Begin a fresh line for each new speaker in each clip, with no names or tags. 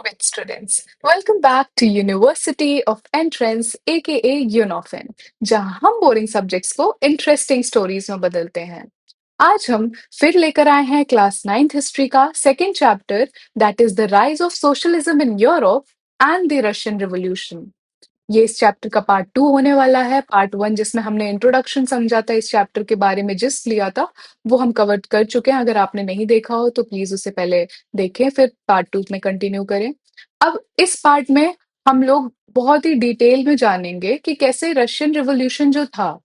with students. Welcome back to University of Entrance aka UNOFN, जहां हम boring subjects को interesting stories में बदलते हैं। आज हम फिर लेकर आए हैं क्लास 9th हिस्ट्री का second chapter, that is the rise of socialism in Europe and the Russian revolution. ये इस चैप्टर का पार्ट 2 होने वाला है। पार्ट 1 जिसमें हमने इंट्रोडक्शन समझा था, इस चैप्टर के बारे में जिस्ट लिया था, वो हम कवर कर चुके हैं। अगर आपने नहीं देखा हो तो प्लीज उसे पहले देखें, फिर पार्ट 2 में कंटिन्यू करें। अब इस पार्ट में हम लोग बहुत ही डिटेल में जानेंगे कि कैसे रशियन रिवॉल्यूशन जो था,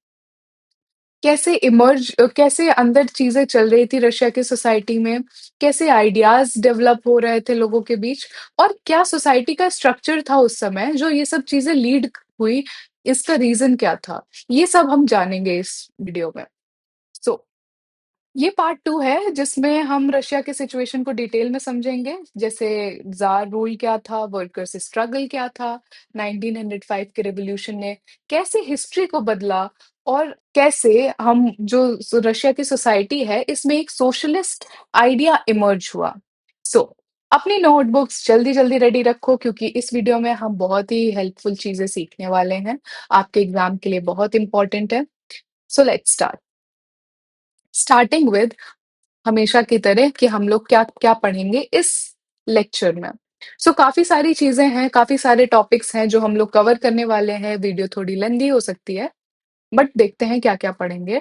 कैसे अंदर चीजें चल रही थी रशिया की सोसाइटी में, कैसे आइडियाज डेवलप हो रहे थे लोगों के बीच, और क्या सोसाइटी का स्ट्रक्चर था उस समय जो ये सब चीजें लीड हुई, इसका रीजन क्या था। ये सब हम जानेंगे इस वीडियो में। सो ये पार्ट 2 है जिसमें हम रशिया के सिचुएशन को डिटेल में समझेंगे, जैसे जार रूल क्या था, वर्कर्स स्ट्रगल क्या था, 1905 के रेवोल्यूशन ने कैसे हिस्ट्री को बदला, और कैसे हम जो रशिया की सोसाइटी है इसमें एक सोशलिस्ट आइडिया इमर्ज हुआ। सो अपनी नोटबुक्स जल्दी जल्दी रेडी रखो, क्योंकि इस वीडियो में हम बहुत ही हेल्पफुल चीजें सीखने वाले हैं, आपके एग्जाम के लिए बहुत इंपॉर्टेंट है। So let's start, starting with हमेशा की तरह कि हम लोग क्या क्या पढ़ेंगे इस लेक्चर में। काफी सारी चीजें हैं, काफी सारे टॉपिक्स हैं जो हम लोग कवर करने वाले हैं। वीडियो थोड़ी लेंदी हो सकती है, बट देखते हैं क्या क्या पढ़ेंगे।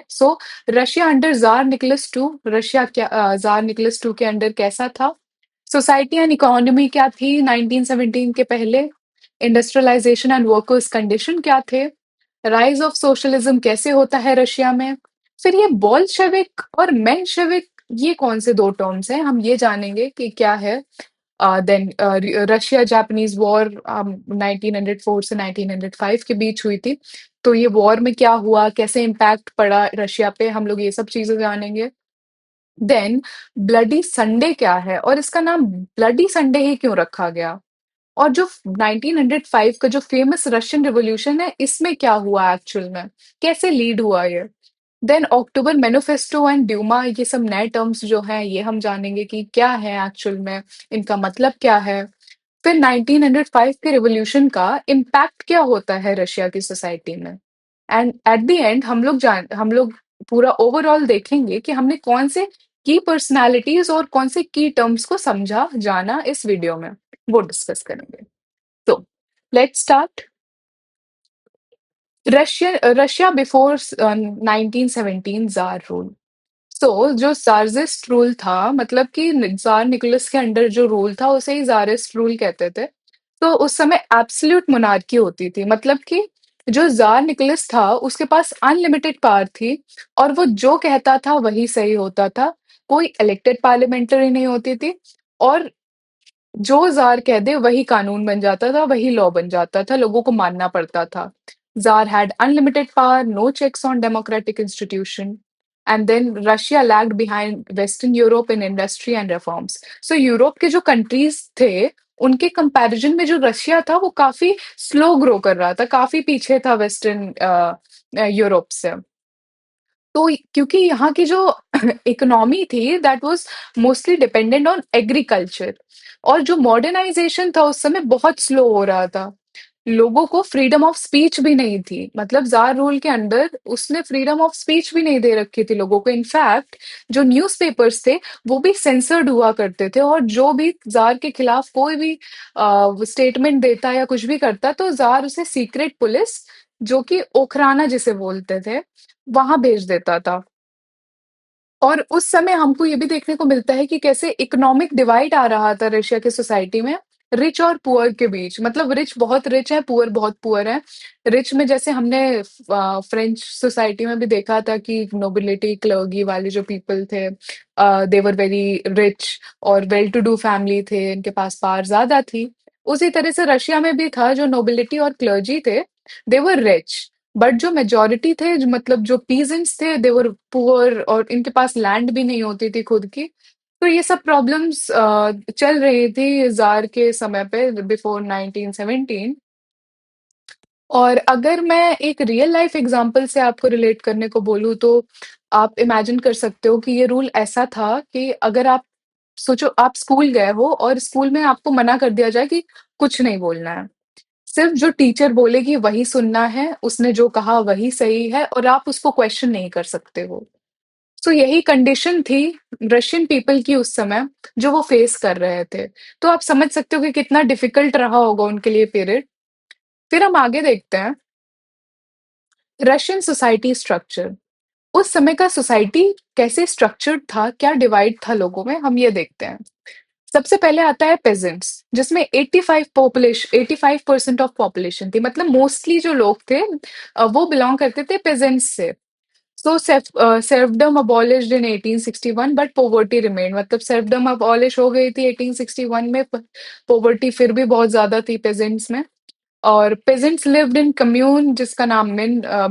Russia under tsar Nicholas two, Russia क्या जार निकोलस टू के अंडर कैसा था, सोसाइटी एंड इकोनॉमी क्या थी 1917 के पहले, इंडस्ट्रियलाइजेशन एंड वर्कर्स कंडीशन क्या थे, राइज ऑफ सोशलिज्म कैसे होता है रशिया में, फिर ये बोल्शेविक और मेंशेविक, ये कौन से दो टर्म्स हैं, हम ये जानेंगे कि क्या है। देन रशिया जापानीज वॉर 1904 से 1905 के बीच हुई थी, तो ये वॉर में क्या हुआ, कैसे इम्पैक्ट पड़ा रशिया पे, हम लोग ये सब चीजें जानेंगे। देन ब्लडी संडे क्या है और इसका नाम ब्लडी संडे ही क्यों रखा गया, और जो 1905 का जो फेमस रशियन रिवॉल्यूशन है इसमें क्या हुआ एक्चुअल में, कैसे लीड हुआ ये। Then October manifesto and Duma, ये सब नए टर्म्स जो हैं ये हम जानेंगे कि क्या है एक्चुअल में, इनका मतलब क्या है। फिर 1905 के रिवॉल्यूशन का इम्पैक्ट क्या होता है रशिया की सोसाइटी में, एंड एट द एंड हम लोग पूरा ओवरऑल देखेंगे कि हमने कौन से की पर्सनालिटीज और कौन से की टर्म्स को समझा जाना इस वीडियो में, वो डिस्कस करेंगे। तो let's start. Russia before 1917 jar rule. जो जारजिस्ट रूल था, मतलब कि जार निकोलस के अंडर जो रूल था उसे ही जारिस्ट रूल कहते थे। तो उस समय एब्सोल्यूट मोनार्की होती थी, मतलब कि जो जार निकोलस था उसके पास अनलिमिटेड पावर थी, और वो जो कहता था वही सही होता था। कोई इलेक्टेड पार्लियामेंट्री नहीं होती थी, और जो जार कह दे वही कानून बन जाता था, वही लॉ बन जाता था, लोगों को मानना पड़ता था। Tsar had unlimited power, no checks on democratic institution, and then Russia lagged behind western Europe in industry and reforms. Europe के जो कंट्रीज थे उनके कंपैरिजन में जो रशिया था वो काफी स्लो ग्रो कर रहा था, काफी पीछे था वेस्टर्न यूरोप से। तो क्योंकि यहाँ की जो इकोनॉमी थी that was mostly dependent on agriculture, और जो मॉडर्नाइजेशन था उस समय बहुत स्लो हो रहा था। लोगों को फ्रीडम ऑफ स्पीच भी नहीं थी, मतलब जार रूल के अंडर उसने फ्रीडम ऑफ स्पीच भी नहीं दे रखी थी लोगों को। इनफैक्ट जो न्यूज़पेपर्स थे वो भी सेंसर्ड हुआ करते थे, और जो भी जार के खिलाफ कोई भी स्टेटमेंट देता या कुछ भी करता तो जार उसे सीक्रेट पुलिस, जो कि ओखराना जिसे बोलते थे, वहां भेज देता था। और उस समय हमको ये भी देखने को मिलता है कि कैसे इकोनॉमिक डिवाइड आ रहा था रशिया की सोसाइटी में, रिच और पुअर के बीच। मतलब रिच बहुत रिच है, पुअर बहुत पुअर है। रिच में जैसे हमने फ्रेंच सोसाइटी में भी देखा था कि नोबिलिटी क्लर्गी वाले जो पीपल थे, दे वर वेरी रिच और वेल टू डू फैमिली थे, इनके पास पावर ज्यादा थी। उसी तरह से रशिया में भी था, जो नोबिलिटी और क्लर्जी थे दे वर रिच, बट जो मेजोरिटी थे मतलब जो पीजेंट्स थे दे वर पुअर, और इनके पास लैंड भी नहीं होती थी खुद की। तो ये सब प्रॉब्लम्स चल रही थी जार के समय पे बिफोर 1917। और अगर मैं एक रियल लाइफ एग्जांपल से आपको रिलेट करने को बोलूँ तो आप इमेजिन कर सकते हो कि ये रूल ऐसा था कि अगर आप सोचो आप स्कूल गए हो और स्कूल में आपको मना कर दिया जाए कि कुछ नहीं बोलना है। सिर्फ जो टीचर बोलेगी वही सुनना है, उसने जो कहा वही सही है और आप उसको क्वेश्चन नहीं कर सकते हो। तो यही कंडीशन थी रशियन पीपल की उस समय, जो वो फेस कर रहे थे। तो आप समझ सकते हो कि कितना डिफिकल्ट रहा होगा उनके लिए पीरियड। फिर हम आगे देखते हैं, रशियन सोसाइटी स्ट्रक्चर। उस समय का सोसाइटी कैसे स्ट्रक्चर्ड था, क्या डिवाइड था लोगों में, हम ये देखते हैं। सबसे पहले आता है पेजेंट्स, जिसमें 85% ऑफ पॉपुलेशन थी, मतलब मोस्टली जो लोग थे वो बिलोंग करते थे पेजेंट्स से। So serfdom abolished in 1861 but poverty remain, मतलब सर्फडम अबॉलिश हो गई थी 1861 में, पोवर्टी फिर भी बहुत ज्यादा थी पेजेंट्स में। और पेजेंट्स लिव्ड इन कम्यून, जिसका नाम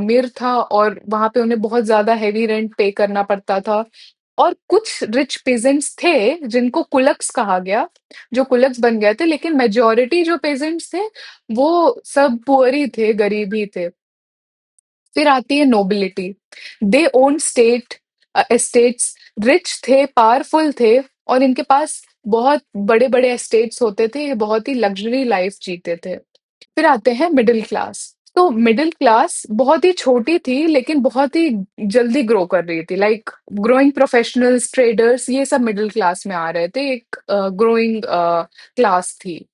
मिर था, और वहां पे उन्हें बहुत ज्यादा हैवी रेंट पे करना पड़ता था। और कुछ रिच पेजेंट्स थे जिनको कुलक्स कहा गया, जो कुलक्स बन गए थे, लेकिन मेजोरिटी जो पेजेंट्स थे वो सब पुअर ही थे, गरीब ही थे। फिर आती है नोबिलिटी। दे ओन एस्टेट्स, रिच थे, पावरफुल थे, और इनके पास बहुत बड़े बड़े एस्टेट्स होते थे, ये बहुत ही लग्जरी लाइफ जीते थे। फिर आते हैं मिडिल क्लास। तो मिडिल क्लास बहुत ही छोटी थी लेकिन बहुत ही जल्दी ग्रो कर रही थी, लाइक ग्रोइंग प्रोफेशनल्स, ट्रेडर्स, ये सब मिडिल क्लास में आ रहे थे, एक ग्रोइंग क्लास थी।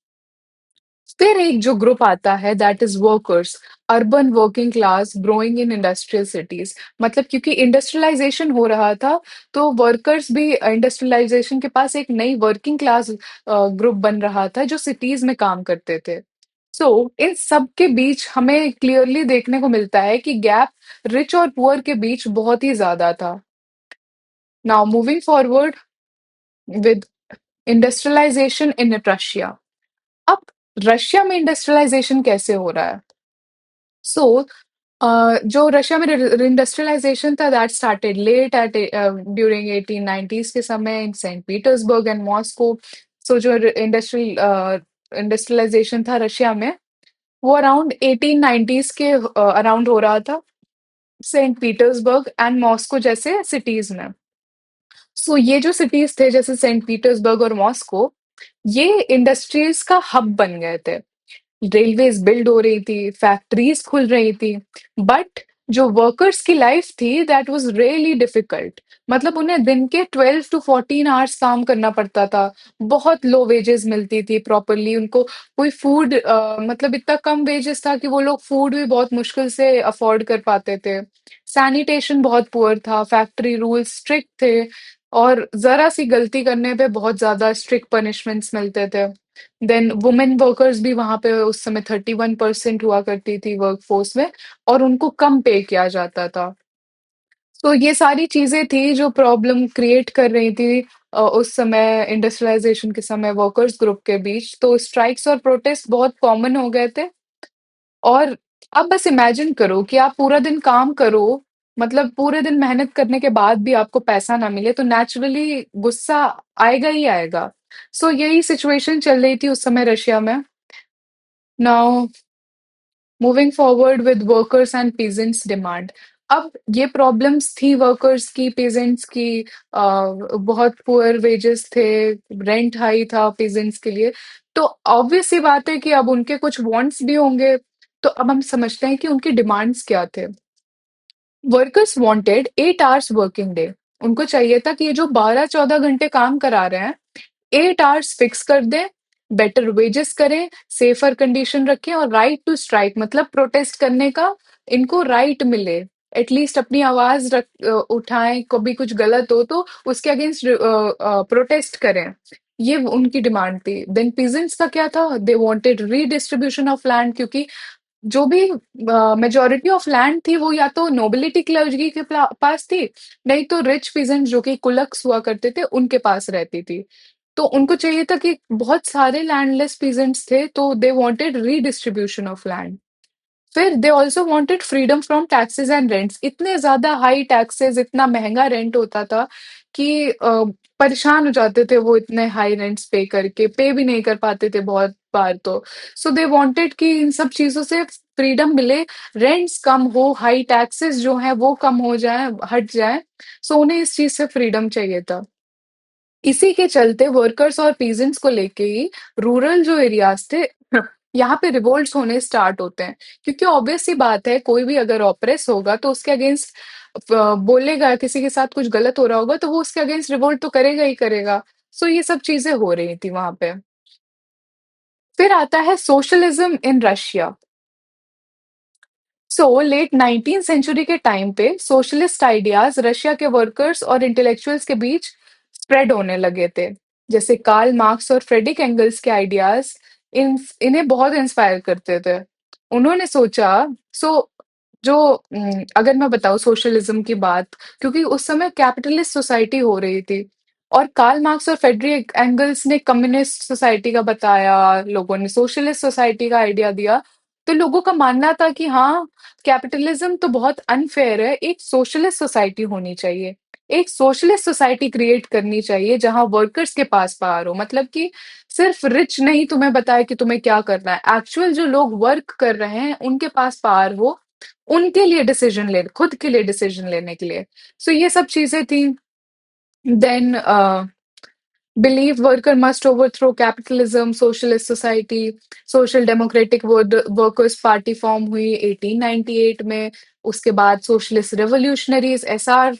फिर एक जो ग्रुप आता है that is workers, urban working class growing in industrial cities. मतलब क्योंकि इंडस्ट्रियलाइजेशन हो रहा था, तो वर्कर्स भी इंडस्ट्रियलाइजेशन के पास एक नई वर्किंग क्लास ग्रुप बन रहा था जो सिटीज में काम करते थे। सो इन सब के बीच हमें क्लियरली देखने को मिलता है कि गैप रिच और पुअर के बीच बहुत ही ज्यादा था। Now moving forward with industrialisation in Russia. अब रशिया में इंडस्ट्रियलाइजेशन कैसे हो रहा है? सो जो रशिया में इंडस्ट्रियलाइजेशन था that started late at during 1890s के समय in Saint Petersburg and Moscow. So जो इंडस्ट्रियलाइजेशन था रशिया में, वो अराउंड 1890s के अराउंड हो रहा था, सेंट पीटर्सबर्ग एंड मॉस्को जैसे सिटीज में। सो ये जो सिटीज थे जैसे सेंट पीटर्सबर्ग और मॉस्को, ये इंडस्ट्रीज का हब बन गए थे। रेलवेज बिल्ड हो रही थी, फैक्ट्रीज खुल रही थी, बट जो वर्कर्स की लाइफ थी दैट वाज रियली डिफिकल्ट। मतलब उन्हें दिन के 12 to 14 आवर्स काम करना पड़ता था, बहुत लो वेजेस मिलती थी प्रॉपरली उनको। कोई फूड मतलब इतना कम वेजेस था कि वो लोग फूड भी बहुत मुश्किल से अफोर्ड कर पाते थे। सैनिटेशन बहुत पुअर था, फैक्ट्री रूल्स स्ट्रिक्ट थे, और जरा सी गलती करने पे बहुत ज्यादा स्ट्रिक्ट पनिशमेंट्स मिलते थे। देन वुमेन वर्कर्स भी वहां पे उस समय 31% हुआ करती थी वर्कफोर्स में, और उनको कम पे किया जाता था। तो ये सारी चीजें थी जो प्रॉब्लम क्रिएट कर रही थी उस समय इंडस्ट्रियलाइजेशन के समय वर्कर्स ग्रुप के बीच। तो स्ट्राइक्स और प्रोटेस्ट बहुत कॉमन हो गए थे। और अब बस इमेजिन करो कि आप पूरा दिन काम करो, मतलब पूरे दिन मेहनत करने के बाद भी आपको पैसा ना मिले, तो नेचुरली गुस्सा आएगा ही आएगा। सो यही सिचुएशन चल रही थी उस समय रशिया में। Now moving forward with workers and peasants demand. अब ये प्रॉब्लम्स थी वर्कर्स की, पेजेंट्स की, बहुत पुअर वेजेस थे, रेंट हाई था पेजेंट्स के लिए। तो ऑब्वियस सी बात है कि अब उनके कुछ वांट्स भी होंगे। तो अब हम समझते हैं कि उनकी डिमांड्स क्या थे। Workers wanted 8 hours working day. उनको चाहिए था कि ये जो 12-14 घंटे काम करा रहे हैं, 8 आवर्स फिक्स कर दें, बेटर वेजेस करें, सेफर कंडीशन रखें, और राइट टू स्ट्राइक, मतलब प्रोटेस्ट करने का इनको राइट मिले। एटलीस्ट अपनी आवाज उठाएं, कभी कुछ गलत हो तो उसके अगेंस्ट प्रोटेस्ट करें। ये उनकी डिमांड थी। देन पीजेंट्स का क्या था, दे वांटेड रीडिस्ट्रीब्यूशन ऑफ लैंड, क्योंकि जो भी मेजोरिटी ऑफ लैंड थी वो या तो नोबिलिटी क्लर्जी के पास थी, नहीं तो रिच पीजेंट जो कि कुलक्स हुआ करते थे उनके पास रहती थी। तो उनको चाहिए था कि बहुत सारे लैंडलेस पीजेंट्स थे, तो they wanted redistribution of land. फिर they also wanted freedom from taxes and rents. इतने ज्यादा हाई टैक्सेस, इतना महंगा रेंट होता था कि परेशान हो जाते थे वो इतने हाई रेंट्स पे करके, पे भी नहीं कर पाते थे बहुत बार तो। सो दे वांटेड कि इन सब चीजों से फ्रीडम मिले, रेंट्स कम हो, हाई टैक्सेस जो है वो कम हो जाए, हट जाए। सो उन्हें इस चीज से फ्रीडम चाहिए था। इसी के चलते वर्कर्स और पीजेंट्स को लेके ही रूरल जो एरियाज थे यहाँ पे रिवोल्ट्स होने स्टार्ट होते हैं, क्योंकि ऑब्वियस सी बात है कोई भी अगर ऑप्रेस होगा तो उसके अगेंस्ट बोलेगा, किसी के साथ कुछ गलत हो रहा होगा तो वो उसके अगेंस्ट रिवोल्ट तो करेगा ही करेगा। सो ये सब चीजें हो रही थी वहां पे। फिर आता है socialism in Russia. So late 19th century के टाइम पे सोशलिस्ट आइडियाज रशिया के वर्कर्स और इंटेलेक्चुअल्स के बीच स्प्रेड होने लगे थे। जैसे कार्ल मार्क्स और फ्रेडरिक एंगल्स के आइडियाज इन्हें बहुत इंस्पायर करते थे। उन्होंने सोचा, सो जो अगर मैं बताऊं सोशलिज्म की बात, क्योंकि उस समय कैपिटलिस्ट सोसाइटी हो रही थी और कार्ल मार्क्स और फ्रेडरिक एंगल्स ने कम्युनिस्ट सोसाइटी का बताया, लोगों ने सोशलिस्ट सोसाइटी का आइडिया दिया। तो लोगों का मानना था कि हाँ, कैपिटलिज्म तो बहुत अनफेयर है, एक सोशलिस्ट सोसाइटी होनी चाहिए। एक सोशलिस्ट सोसाइटी क्रिएट करनी चाहिए जहां वर्कर्स के पास पावर हो, मतलब कि सिर्फ रिच नहीं तुम्हें बताए कि तुम्हें क्या करना है, एक्चुअल जो लोग वर्क कर रहे हैं उनके पास पावर हो, उनके लिए डिसीजन ले, खुद के लिए डिसीजन लेने के लिए। सो ये सब चीजें थी। Then believe worker must overthrow capitalism, socialist society, social democratic workers party form हुई 1898 में। उसके बाद सोशलिस्ट रेवोल्यूशनरीज एसआर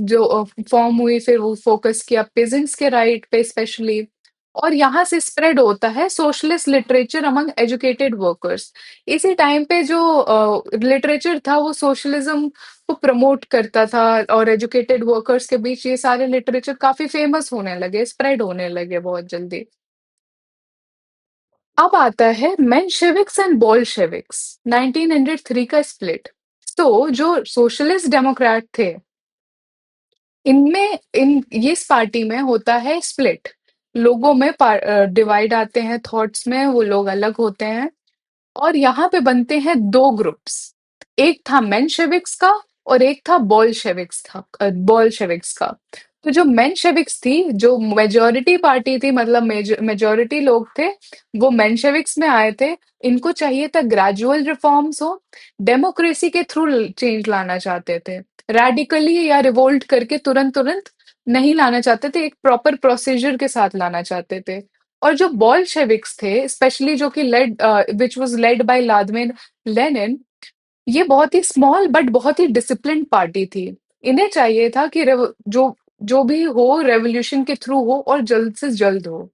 जो फॉर्म हुई, फिर वो फोकस किया पेजेंट्स के राइट पे स्पेशली। और यहाँ से स्प्रेड होता है socialist literature among educated workers. इसी टाइम पे जो लिटरेचर था वो सोशलिज्म को प्रमोट करता था, और एजुकेटेड वर्कर्स के बीच ये सारे लिटरेचर काफी फेमस होने लगे, स्प्रेड होने लगे बहुत जल्दी। अब आता है मेंशेविक्स एंड बोल्शेविक्स, 1903 का स्प्लिट। तो जो सोशलिस्ट डेमोक्रेट थे, इनमें इन ये इस पार्टी में होता है स्प्लिट। लोगों में डिवाइड आते हैं, थॉट्स में वो लोग अलग होते हैं। और यहाँ पे बनते हैं दो ग्रुप्स, एक था मेंशेविक्स का और एक था बॉल्शेविक्स का। तो जो मेंशेविक्स थी, जो मेजोरिटी पार्टी थी, मतलब मेजोरिटी लोग थे, वो मेंशेविक्स में आए थे। इनको चाहिए था ग्रेजुअल रिफॉर्म्स हो, डेमोक्रेसी के थ्रू चेंज लाना चाहते थे, रेडिकली या रिवोल्ट करके तुरंत तुरंत नहीं लाना चाहते थे, एक प्रॉपर प्रोसीजर के साथ लाना चाहते थे। और जो बॉल्शेविक्स थे स्पेशली, जो कि विच was led bye Vladimir Lenin, ये बहुत ही स्मॉल बट बहुत ही डिसिप्लिन्ड पार्टी थी। इन्हें चाहिए था कि जो भी हो रेवोल्यूशन के थ्रू हो और जल्द से जल्द हो।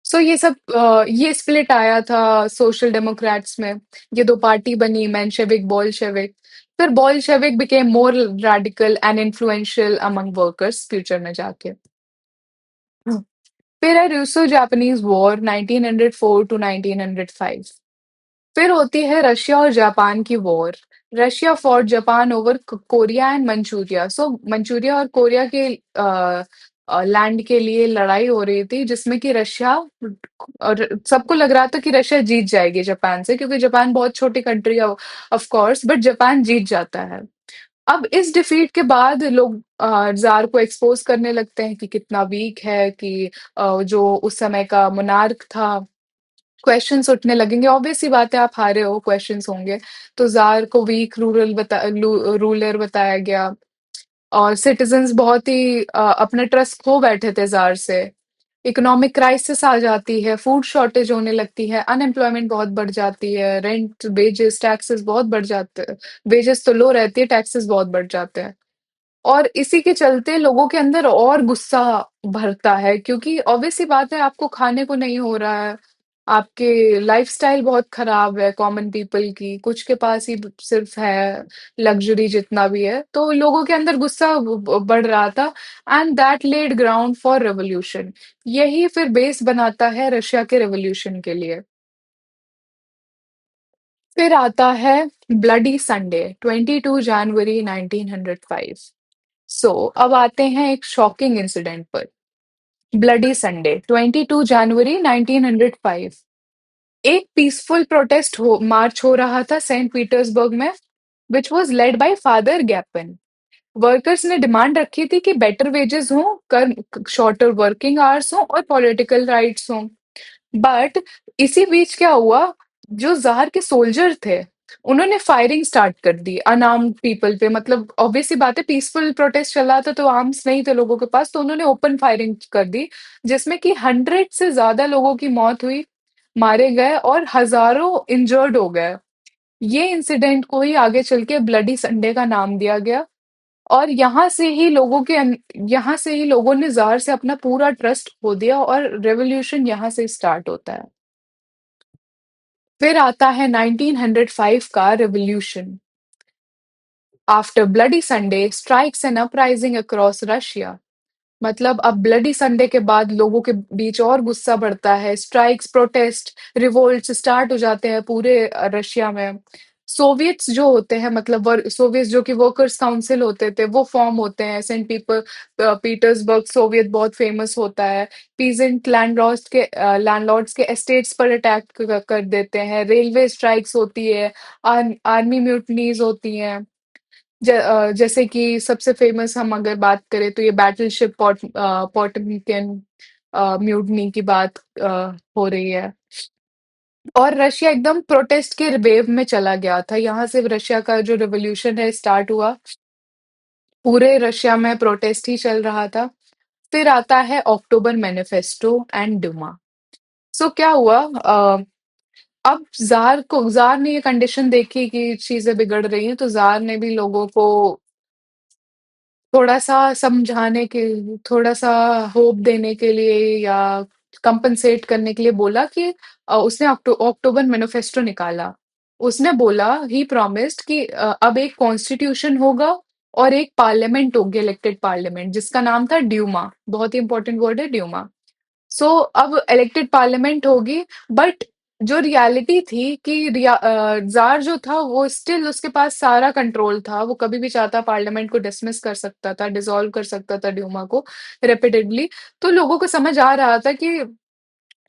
सो ये सब ये स्प्लिट आया था सोशल डेमोक्रेट्स में। ये दो पार्टी बनी, मेंशेविक बॉल्शेविक। फिर Bolshevik became more radical and influential among workers future में जाके। फिर है रूसो जापानीज वॉर 1904 टू 1905। फिर होती है रशिया और जापान की war. Russia for Japan over Korea and Manchuria. So Manchuria और कोरिया के लैंड के लिए लड़ाई हो रही थी, जिसमें कि रशिया, और सबको लग रहा था कि रशिया जीत जाएगी जापान से, क्योंकि जापान बहुत छोटी कंट्री है ऑफ कोर्स, बट जापान जीत जाता है। अब इस डिफीट के बाद लोग जार को एक्सपोज करने लगते हैं कि कितना वीक है, कि जो उस समय का मोनार्क था। क्वेश्चंस उठने लगेंगे, ऑब्वियस सी बात है, आप हारे हो, क्वेश्चंस होंगे। तो जार को वीक रूलर बताया गया। और सिटीजन्स बहुत ही अपने ट्रस्ट खो बैठे थे जार से। इकोनॉमिक क्राइसिस आ जाती है, फूड शॉर्टेज होने लगती है, अनएम्प्लॉयमेंट बहुत बढ़ जाती है, रेंट वेजेस टैक्सेस बहुत बढ़ जाते हैं। वेजेस तो लो रहती है, टैक्सेस बहुत बढ़ जाते हैं। और इसी के चलते लोगों के अंदर और गुस्सा भरता है, क्योंकि ऑब्वियस सी बात है, आपको खाने को नहीं हो रहा है, आपके लाइफस्टाइल बहुत खराब है कॉमन पीपल की, कुछ के पास ही सिर्फ है लग्जरी जितना भी है, तो लोगों के अंदर गुस्सा बढ़ रहा था। And that led ground for revolution. यही फिर बेस बनाता है रशिया के रेवोल्यूशन के लिए। फिर आता है ब्लडी संडे 22 जनवरी 1905। सो अब आते हैं एक शॉकिंग इंसिडेंट पर। ब्लडी संडे 22 जनवरी 1905, एक पीसफुल प्रोटेस्ट हो मार्च हो रहा था सेंट पीटर्सबर्ग में, which was led by Father Gapon. Workers ने डिमांड रखी थी कि बेटर वेजेस हो, कर शॉर्टर वर्किंग आवर्स हो और पॉलिटिकल राइट्स हो। बट इसी बीच क्या हुआ, जो जार के सोल्जर थे, उन्होंने फायरिंग स्टार्ट कर दी अनआर्म्ड पीपल पे, मतलब ऑब्वियस सी बात है, पीसफुल प्रोटेस्ट चल रहा था तो आर्म्स नहीं थे लोगों के पास, तो उन्होंने ओपन फायरिंग कर दी, जिसमें कि 100 से ज्यादा लोगों की मौत हुई, मारे गए और हजारों इंजर्ड हो गए। ये इंसिडेंट को ही आगे चल के ब्लडी संडे का नाम दिया गया। और यहाँ से ही लोगों ने जार से अपना पूरा ट्रस्ट खो दिया और रेवोल्यूशन यहाँ से स्टार्ट होता है। फिर आता है 1905 का revolution. After bloody Sunday strikes and uprising across Russia. मतलब अब ब्लडी संडे के बाद लोगों के बीच और गुस्सा बढ़ता है, स्ट्राइक्स, प्रोटेस्ट, रिवोल्ट स्टार्ट हो जाते हैं पूरे रशिया में। सोवियट्स जो होते हैं, मतलब सोवियत जो कि वर्कर्स काउंसिल होते थे, वो फॉर्म होते हैं। सेंट पीटर्सबर्ग सोवियत बहुत फेमस होता है। पीजेंट लैंडलॉर्ड्स के एस्टेट्स पर अटैक कर देते हैं, रेलवे स्ट्राइक्स होती है, आर्मी म्यूटनीज होती हैं। जैसे कि सबसे फेमस हम अगर बात करें तो ये बैटलशिप पोटमकिन म्यूटनी की बात हो रही है। और रशिया एकदम प्रोटेस्ट के वेव में चला गया था, यहाँ से रशिया का जो रिवॉल्यूशन है स्टार्ट हुआ। पूरे रशिया में प्रोटेस्ट ही चल रहा था। फिर आता है अक्टूबर मैनिफेस्टो एंड डुमा। सो क्या हुआ, अब जार ने ये कंडीशन देखी कि चीजें बिगड़ रही हैं, तो जार ने भी लोगों को थोड़ा-सा समझाने के थोड़ा-सा होप देने के लिए या कंपनसेट करने के लिए बोला कि उसने अक्टूबर मैनिफेस्टो निकाला। उसने बोला, ही प्रॉमिस्ड कि अब एक कॉन्स्टिट्यूशन होगा और एक पार्लियामेंट होगी, इलेक्टेड पार्लियामेंट, जिसका नाम था ड्यूमा। बहुत ही इंपॉर्टेंट वर्ड है ड्यूमा। सो अब इलेक्टेड पार्लियामेंट होगी, बट जो रियलिटी थी कि जार जो था वो स्टिल उसके पास सारा कंट्रोल था, वो कभी भी चाहता पार्लियामेंट को डिसमिस कर सकता था, डिसॉल्व कर सकता था ड्यूमा को रेपिडेडली। तो लोगों को समझ आ रहा था कि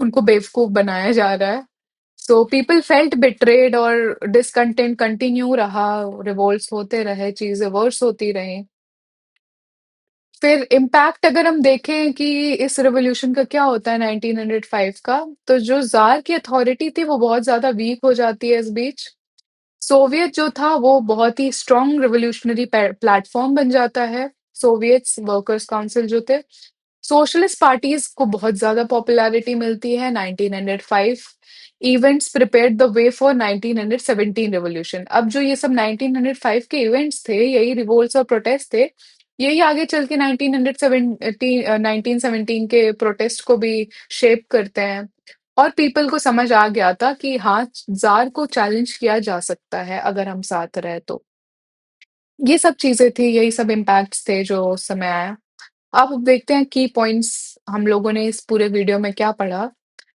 उनको बेवकूफ बनाया जा रहा है। सो पीपल फेल्ट बिट्रेड और डिसकंटेंट कंटिन्यू रहा, रिवोल्ट्स होते रहे, चीजें वर्स होती रही। फिर इम्पैक्ट अगर हम देखें कि इस रेवोल्यूशन का क्या होता है 1905 का, तो जो जार की अथॉरिटी थी वो बहुत ज्यादा वीक हो जाती है इस बीच। सोवियत जो था वो बहुत ही स्ट्रॉन्ग रिवोल्यूशनरी प्लेटफॉर्म बन जाता है। सोवियट्स वर्कर्स काउंसिल जो थे, सोशलिस्ट पार्टीज को बहुत ज्यादा पॉपुलैरिटी मिलती है 1905। Events prepared the way for 1917 revolution. अब जो ये सब 1905 के इवेंट्स थे, यही रिवोल्ट्स और प्रोटेस्ट थे, यही आगे चल के 1917 के प्रोटेस्ट को भी शेप करते हैं। और पीपल को समझ आ गया था कि हाँ, जार को चैलेंज किया जा सकता है अगर हम साथ रहे तो। ये सब चीजें थी, यही सब इम्पैक्ट्स थे जो उस समय आया। अब देखते हैं की पॉइंट्स हम लोगों ने इस पूरे वीडियो में क्या पढ़ा।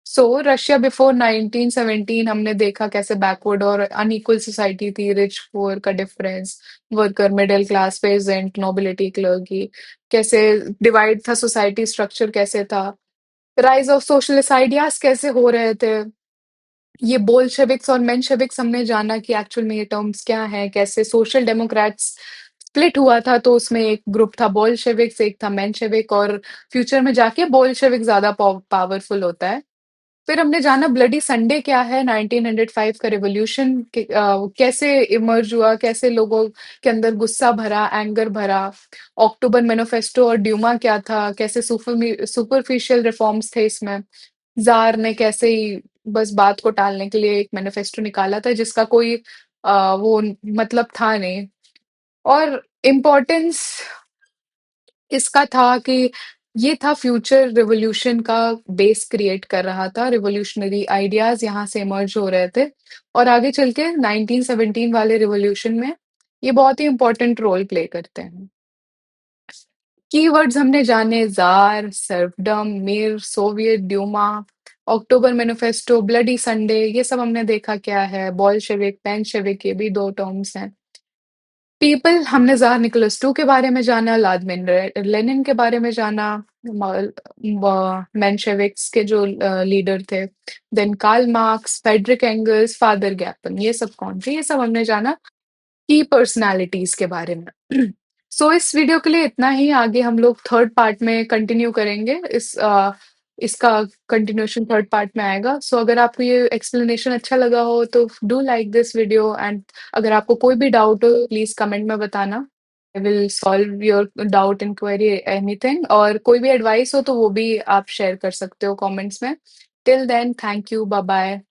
सो रशिया बिफोर 1917 हमने देखा कैसे बैकवर्ड और अनइक्वल सोसाइटी थी, रिच पुअर का difference, worker middle class peasant nobility clergy, कैसे डिवाइड था सोसाइटी स्ट्रक्चर, कैसे था राइज ऑफ सोशलिस्ट आइडियाज कैसे हो रहे थे। ये बोल्शेविक्स और मेंशेविक्स हमने जाना कि एक्चुअल में ये टर्म्स क्या हैं, कैसे सोशल डेमोक्रेट्स स्प्लिट हुआ था, तो उसमें एक ग्रुप था बोल्शेविक्स, एक था मेंशेविक, और फ्यूचर में जाके बोल्शेविक ज्यादा पावरफुल होता है। फिर हमने जाना ब्लडी संडे क्या है, 1905 का रेवोल्यूशन कैसे इमर्ज हुआ, कैसे लोगों के अंदर गुस्सा भरा, एंगर भरा। अक्टूबर मैनिफेस्टो और ड्यूमा क्या था, कैसे सुपरफिशियल रिफॉर्म्स थे इसमें। जार ने कैसे ही बस बात को टालने के लिए एक मैनिफेस्टो निकाला था जिसका कोई वो मतलब था नहीं। और इम्पोर्टेंस इसका था कि ये था फ्यूचर रिवॉल्यूशन का बेस क्रिएट कर रहा था, रिवॉल्यूशनरी आइडियाज यहाँ से इमर्ज हो रहे थे। और आगे चल के 1917 वाले रिवॉल्यूशन में ये बहुत ही इंपॉर्टेंट रोल प्ले करते हैं। कीवर्ड्स हमने जाने, जार, सर्फडम, मिर, सोवियत, ड्यूमा, अक्टूबर मैनिफेस्टो, ब्लडी संडे, ये सब हमने देखा क्या है, बॉल्शेविक, पेंशेविक, ये भी दो टर्म्स हैं। पीपल हमने जार निकोलस टू के बारे में जाना, व्लादिमीर लेनिन के बारे में जाना, मेंशेविक्स के जो लीडर थे, then Karl Marx, Friedrich Engels, Father Gapon, ये सब कौन थे, ये सब हमने जाना की पर्सनालिटीज के बारे में। सो इस वीडियो के लिए इतना ही, आगे हम लोग थर्ड पार्ट में कंटिन्यू करेंगे इस इसका कंटिन्यूएशन थर्ड पार्ट में आएगा। सो अगर आपको ये एक्सप्लेनेशन अच्छा लगा हो तो do like this video and अगर आपको कोई भी डाउट हो प्लीज़ कमेंट में बताना। I will solve your doubt, inquiry, anything और कोई भी एडवाइस हो तो वो भी आप शेयर कर सकते हो कमेंट्स में। Till then thank you, bye bye.